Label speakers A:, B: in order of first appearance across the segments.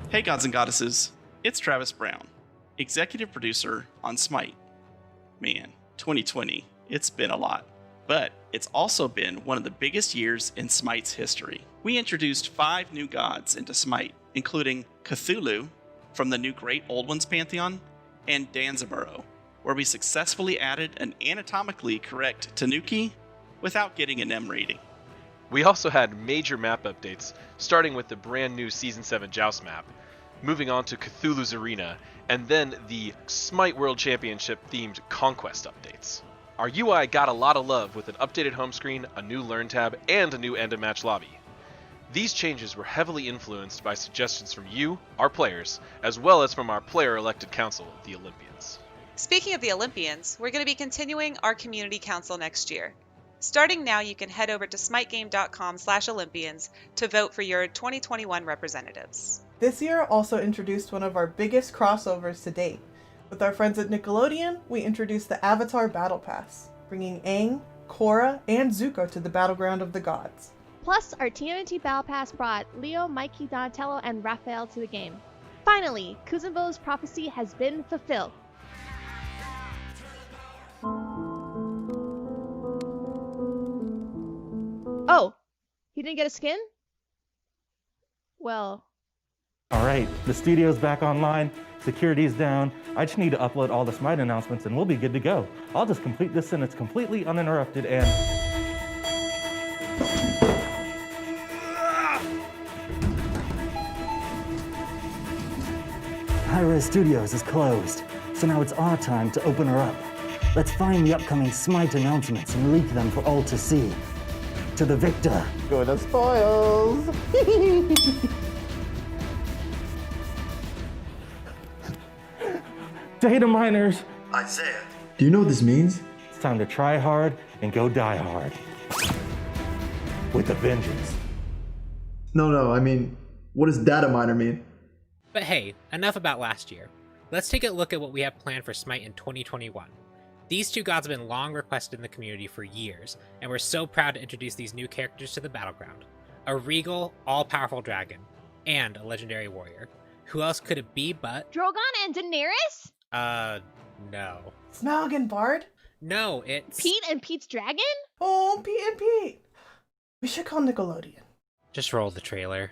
A: Hey gods and goddesses, it's Travis Brown, executive producer on SMITE. Man, 2020, it's been a lot. But it's also been one of the biggest years in SMITE's history. We introduced 5 new gods into SMITE, including Cthulhu from the new Great Old Ones Pantheon, and Danzaburo, where we successfully added an anatomically correct Tanuki without getting an M rating.
B: We also had major map updates, starting with the brand new Season 7 Joust map, moving on to Cthulhu's Arena, and then the SMITE World Championship themed Conquest updates. Our UI got a lot of love with an updated home screen, a new Learn tab, and a new end-of-match lobby. These changes were heavily influenced by suggestions from you, our players, as well as from our player-elected council, the Olympians.
C: Speaking of the Olympians, we're going to be continuing our community council next year. Starting now, you can head over to smitegame.com/Olympians to vote for your 2021 representatives.
D: This year also introduced one of our biggest crossovers to date. With our friends at Nickelodeon, we introduced the Avatar Battle Pass, bringing Aang, Korra, and Zuko to the Battleground of the Gods.
E: Plus, our TMNT Battle Pass brought Leo, Mikey, Donatello, and Raphael to the game. Finally, Kuzenbo's prophecy has been fulfilled. Oh, he didn't get a skin? Well...
F: Alright, the studio's back online, security's down. I just need to upload all the SMITE announcements and we'll be good to go. I'll just complete this sentence completely uninterrupted and...
G: Hi-Rez Studios is closed, so now it's our time to open her up. Let's find the upcoming SMITE announcements and leak them for all to see. To the victor.
D: Go to spoils!
F: Data miners!
H: Isaiah, do you know what this means?
F: It's time to try hard and go die hard. With a vengeance.
H: No, I mean, what does data miner mean?
I: But hey, enough about last year. Let's take a look at what we have planned for SMITE in 2021. These 2 gods have been long requested in the community for years, and we're so proud to introduce these new characters to the battleground. A regal, all-powerful dragon, and a legendary warrior. Who else could it be but...
E: Drogon and Daenerys?
I: No.
D: Smaug and Bard?
I: No, it's...
E: Pete and Pete's dragon?
D: Oh, Pete and Pete! We should call Nickelodeon.
I: Just roll the trailer.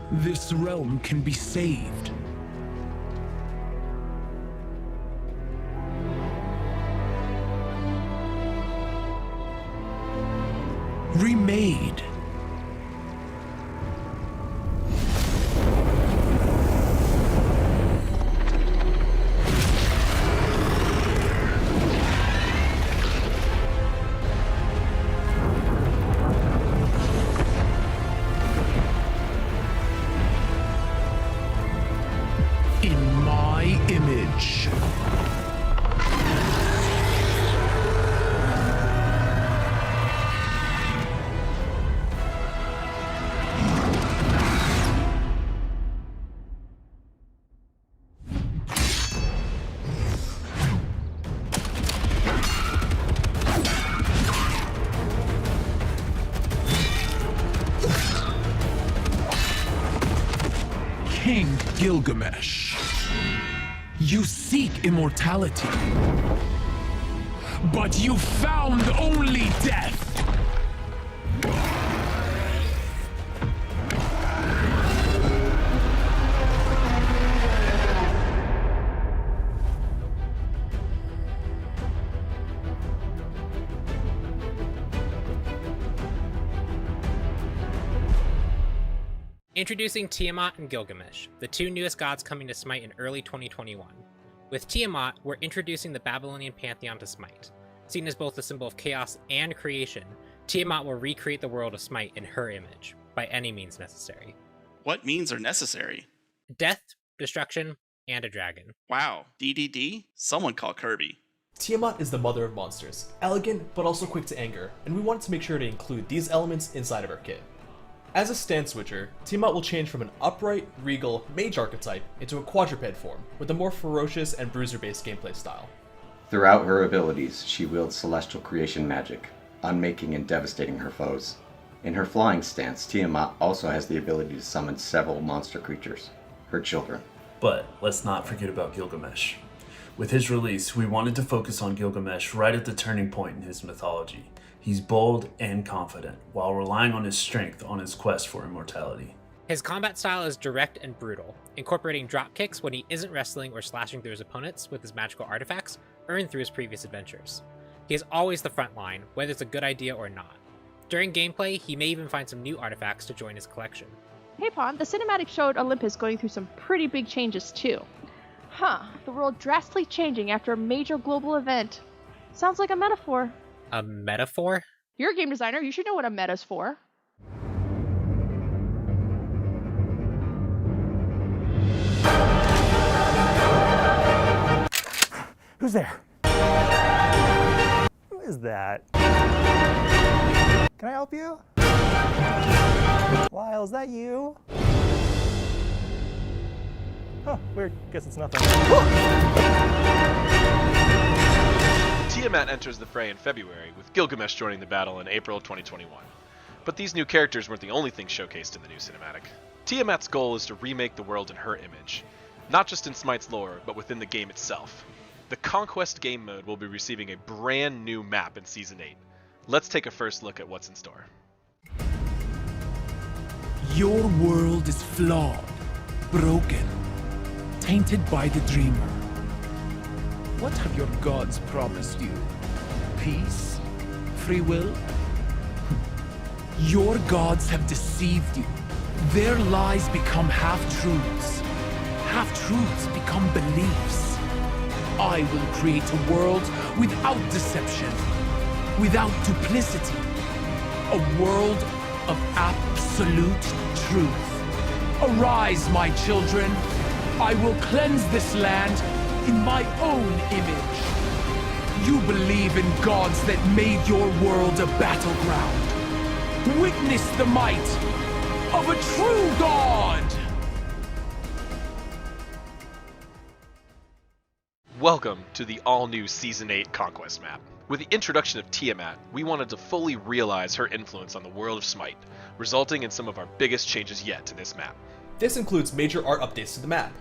J: This realm can be saved. Remade. In my image. King Gilgamesh. You seek immortality. but you found only death.
I: Introducing Tiamat and Gilgamesh, the two newest gods coming to Smite in early 2021. With Tiamat, we're introducing the Babylonian pantheon to Smite. Seen as both a symbol of chaos and creation, Tiamat will recreate the world of Smite in her image, by any means necessary.
A: What means are necessary?
I: Death, destruction, and a dragon.
A: Wow, DDD? Someone call Kirby.
K: Tiamat is the mother of monsters, elegant but also quick to anger, and we wanted to make sure to include these elements inside of our kit. As a stance switcher, Tiamat will change from an upright, regal, mage archetype into a quadruped form, with a more ferocious and bruiser-based gameplay style.
L: Throughout her abilities, she wields celestial creation magic, unmaking and devastating her foes. In her flying stance, Tiamat also has the ability to summon several monster creatures, her children.
M: But let's not forget about Gilgamesh. With his release, we wanted to focus on Gilgamesh right at the turning point in his mythology. He's bold and confident, while relying on his strength on his quest for immortality.
I: His combat style is direct and brutal, incorporating drop kicks when he isn't wrestling or slashing through his opponents with his magical artifacts earned through his previous adventures. He is always the front line, whether it's a good idea or not. During gameplay, he may even find some new artifacts to join his collection.
E: Hey Pon, the cinematic showed Olympus going through some pretty big changes too. The world drastically changing after a major global event. Sounds like a metaphor.
I: A metaphor?
E: You're a game designer, you should know what a meta's for.
N: Who's there? Who is that? Can I help you? Lyle, is that you? Huh, weird. Guess it's nothing.
B: Tiamat enters the fray in February, with Gilgamesh joining the battle in April 2021. But these new characters weren't the only things showcased in the new cinematic. Tiamat's goal is to remake the world in her image, not just in Smite's lore, but within the game itself. The Conquest game mode will be receiving a brand new map in Season 8. Let's take a first look at what's in store.
J: Your world is flawed, broken, tainted by the dreamer. What have your gods promised you? Peace? Free will? Your gods have deceived you. Their lies become half-truths. Half-truths become beliefs. I will create a world without deception, without duplicity. A world of absolute truth. Arise, my children. I will cleanse this land in my own image. You believe in gods that made your world a battleground. Witness the might of a true god!
B: Welcome to the all-new Season 8 Conquest Map. With the introduction of Tiamat, we wanted to fully realize her influence on the world of Smite, resulting in some of our biggest changes yet to this map.
K: This includes major art updates to the map.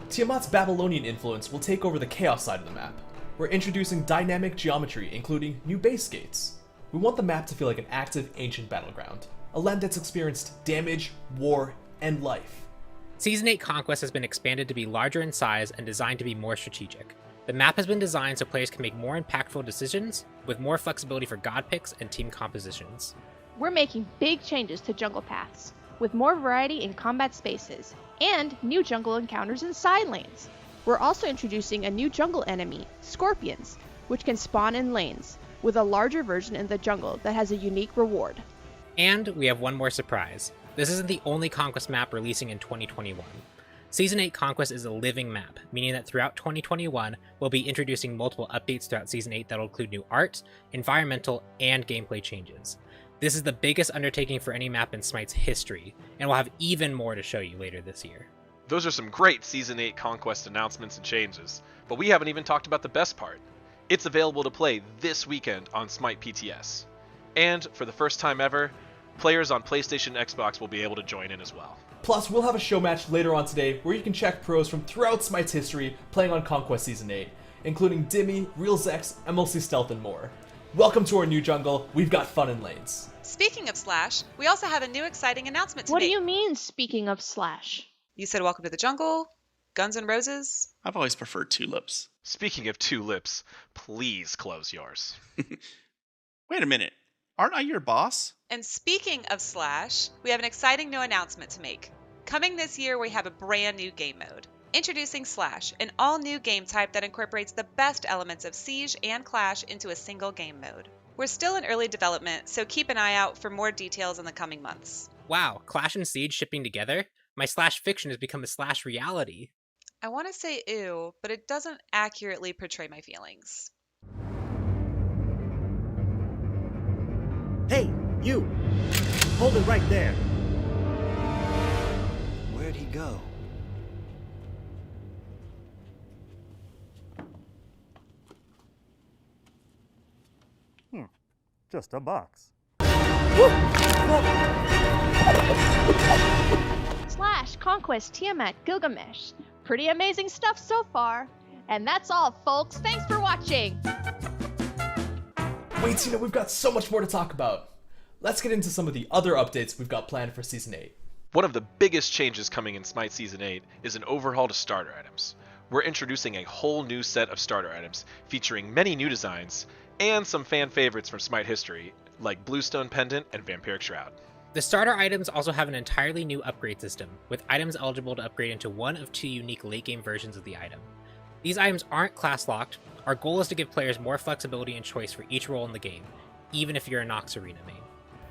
K: Tiamat's Babylonian influence will take over the chaos side of the map. We're introducing dynamic geometry, including new base gates. We want the map to feel like an active, ancient battleground, a land that's experienced damage, war, and life.
I: Season 8 Conquest has been expanded to be larger in size and designed to be more strategic. The map has been designed so players can make more impactful decisions, with more flexibility for god picks and team compositions.
E: We're making big changes to jungle paths, with more variety in combat spaces, and new jungle encounters in side lanes. We're also introducing a new jungle enemy, scorpions, which can spawn in lanes, with a larger version in the jungle that has a unique reward.
I: And we have one more surprise. This isn't the only Conquest map releasing in 2021. Season 8 Conquest is a living map, meaning that throughout 2021, we'll be introducing multiple updates throughout Season 8 that'll include new art, environmental, and gameplay changes. This is the biggest undertaking for any map in Smite's history, and we'll have even more to show you later this year.
B: Those are some great Season 8 Conquest announcements and changes, but we haven't even talked about the best part. It's available to play this weekend on Smite PTS. And, for the first time ever, players on PlayStation and Xbox will be able to join in as well.
K: Plus, we'll have a show match later on today where you can check pros from throughout Smite's history playing on Conquest Season 8. including Dimmy, Real Zex, MLC Stealth, and more. Welcome to our new jungle. We've got fun in lanes.
C: Speaking of Slash, we also have a new exciting announcement to
E: What
C: make.
E: do you mean, speaking of Slash?
C: You said welcome to the jungle, Guns and Roses.
A: I've always preferred tulips.
B: Speaking of tulips, please close yours.
A: Wait a minute. Aren't I your boss?
C: And speaking of Slash, we have an exciting new announcement to make. Coming this year, we have a brand new game mode. Introducing Slash, an all-new game type that incorporates the best elements of Siege and Clash into a single game mode. We're still in early development, so keep an eye out for more details in the coming months.
I: Wow, Clash and Siege shipping together? My Slash fiction has become a Slash reality.
C: I want to say ew, but it doesn't accurately portray my feelings.
O: Hey, you! Hold it right there!
P: Where'd he go?
N: Just a box.
E: Slash, Conquest, Tiamat, Gilgamesh. Pretty amazing stuff so far. And that's all, folks. Thanks for watching.
K: Wait, Tina, we've got so much more to talk about. Let's get into some of the other updates we've got planned for Season 8.
B: One of the biggest changes coming in Smite Season 8 is an overhaul to starter items. We're introducing a whole new set of starter items, featuring many new designs, and some fan favorites from Smite history, like Bluestone Pendant and Vampiric Shroud.
I: The starter items also have an entirely new upgrade system, with items eligible to upgrade into one of two unique late-game versions of the item. These items aren't class-locked. Our goal is to give players more flexibility and choice for each role in the game, even if you're a Nox Arena main.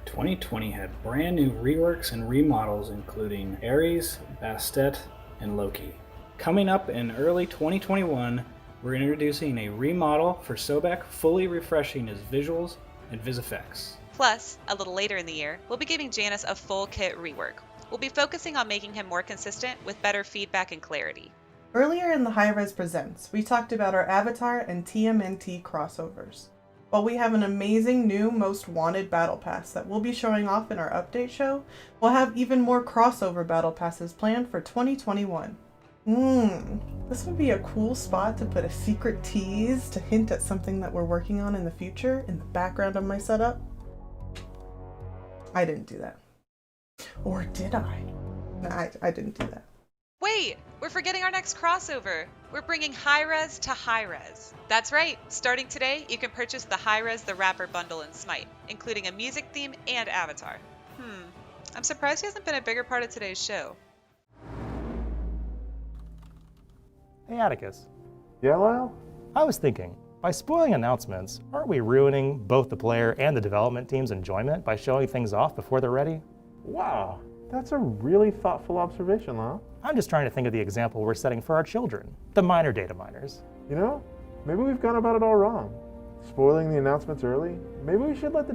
Q: 2020 had brand new reworks and remodels including Ares, Bastet, and Loki. Coming up in early 2021, we're introducing a remodel for Sobek, fully refreshing his visuals and vis effects.
C: Plus, a little later in the year, we'll be giving Janus a full kit rework. We'll be focusing on making him more consistent with better feedback and clarity.
D: Earlier in the Hi-Rez Presents, we talked about our Avatar and TMNT crossovers. While we have an amazing new Most Wanted Battle Pass that we'll be showing off in our update show, we'll have even more crossover Battle Passes planned for 2021. This would be a cool spot to put a secret tease to hint at something that we're working on in the future in the background of my setup. I didn't do that. Or did I? No, I didn't do that.
C: Wait, we're forgetting our next crossover. We're bringing Hi-Rez to Hi-Rez. That's right, starting today, you can purchase the Hi-Rez the Rapper bundle in Smite, including a music theme and avatar. I'm surprised he hasn't been a bigger part of today's show.
N: Hey, Atticus.
R: Yeah, Lyle?
N: I was thinking, by spoiling announcements, aren't we ruining both the player and the development team's enjoyment by showing things off before they're ready?
R: Wow, that's a really thoughtful observation, Lyle.
N: I'm just trying to think of the example we're setting for our children, the minor data miners.
R: You know, maybe we've gone about it all wrong. Spoiling the announcements early? Maybe we should let the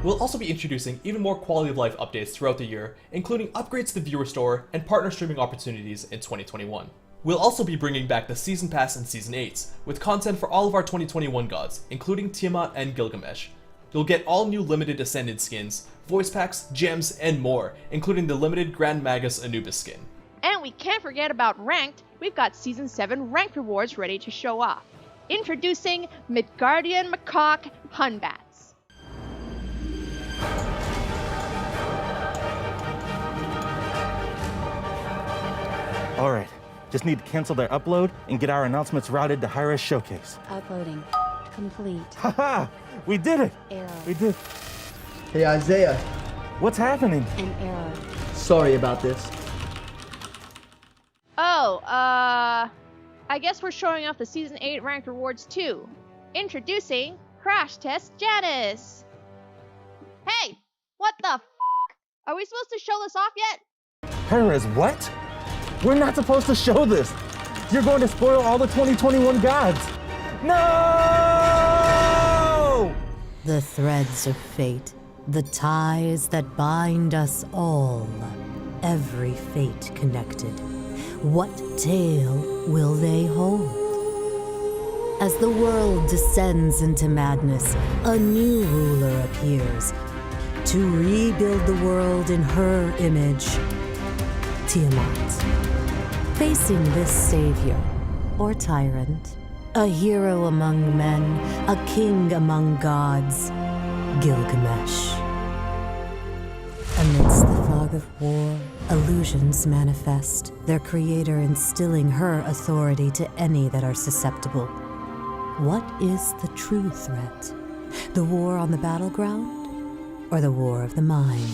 K: We'll also be introducing even more quality of life updates throughout the year, including upgrades to the viewer store and partner streaming opportunities in 2021. We'll also be bringing back the Season Pass and Season 8s, with content for all of our 2021 gods, including Tiamat and Gilgamesh. You'll get all new limited Ascended skins, voice packs, gems, and more, including the limited Grand Magus Anubis skin.
E: And we can't forget about Ranked. We've got Season 7 Ranked rewards ready to show off. Introducing Midgardian Macaque Hunbats.
F: All right, just need to cancel their upload and get our announcements routed to Hi-Rez Showcase.
S: Uploading complete.
F: Haha, we did it.
S: Error.
F: We did.
H: Hey, Isaiah.
F: What's happening?
S: An error.
H: Sorry about this.
E: Oh, I guess we're showing off the Season 8 Ranked rewards too. Introducing Crash Test Janus. Hey, what the f***? Are we supposed to show this off yet?
F: Hi-Rez, what? We're not supposed to show this. You're going to spoil all the 2021 gods. No!
T: The threads of fate, the ties that bind us all. Every fate connected. What tale will they hold? As the world descends into madness, a new ruler appears to rebuild the world in her image, Tiamat. Facing this savior, or tyrant, a hero among men, a king among gods, Gilgamesh. Amidst the fog of war, illusions manifest, their creator instilling her authority to any that are susceptible. What is the true threat? The war on the battleground, or the war of the mind?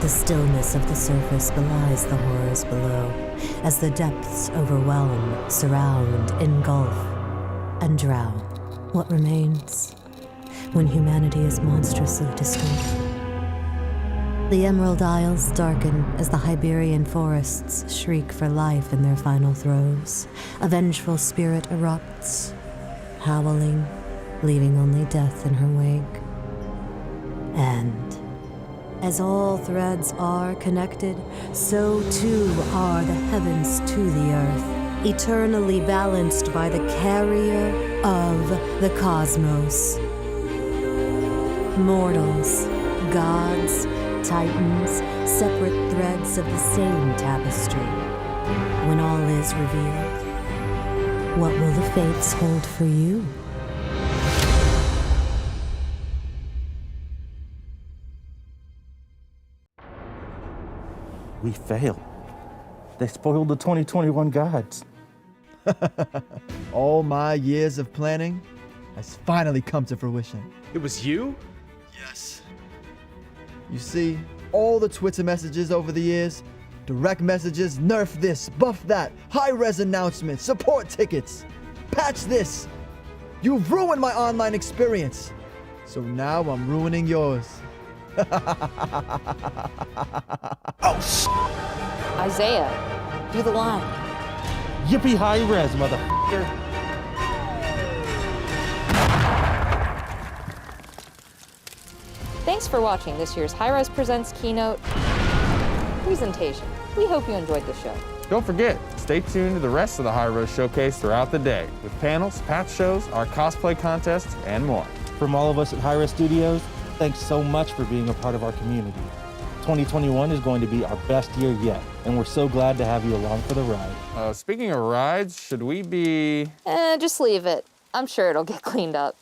T: The stillness of the surface belies the horrors below, as the depths overwhelm, surround, engulf, and drown. What remains when humanity is monstrously distorted? The Emerald Isles darken as the Iberian forests shriek for life in their final throes. A vengeful spirit erupts, howling, leaving only death in her wake. And as all threads are connected, so too are the heavens to the earth, eternally balanced by the carrier of the cosmos. Mortals, gods, titans, separate threads of the same tapestry. When all is revealed, what will the fates hold for you?
F: We failed. They spoiled the 2021 gods.
P: All my years of planning has finally come to fruition.
O: It was you?
P: Yes. You see, all the Twitter messages over the years, direct messages, nerf this, buff that, Hi-Rez announcements, support tickets, patch this. You've ruined my online experience. So now I'm ruining yours.
U: Isaiah, do the line.
F: Yippee Hi-Rez, motherfucker.
U: Thanks for watching this year's Hi-Rez Presents keynote presentation. We hope you enjoyed the show.
V: Don't forget, stay tuned to the rest of the Hi-Rez showcase throughout the day with panels, patch shows, our cosplay contests, and more.
F: From all of us at Hi-Rez Studios, thanks so much for being a part of our community. 2021 is going to be our best year yet, and we're so glad to have you along for the ride.
V: Speaking of rides, should we be...
U: Just leave it. I'm sure it'll get cleaned up.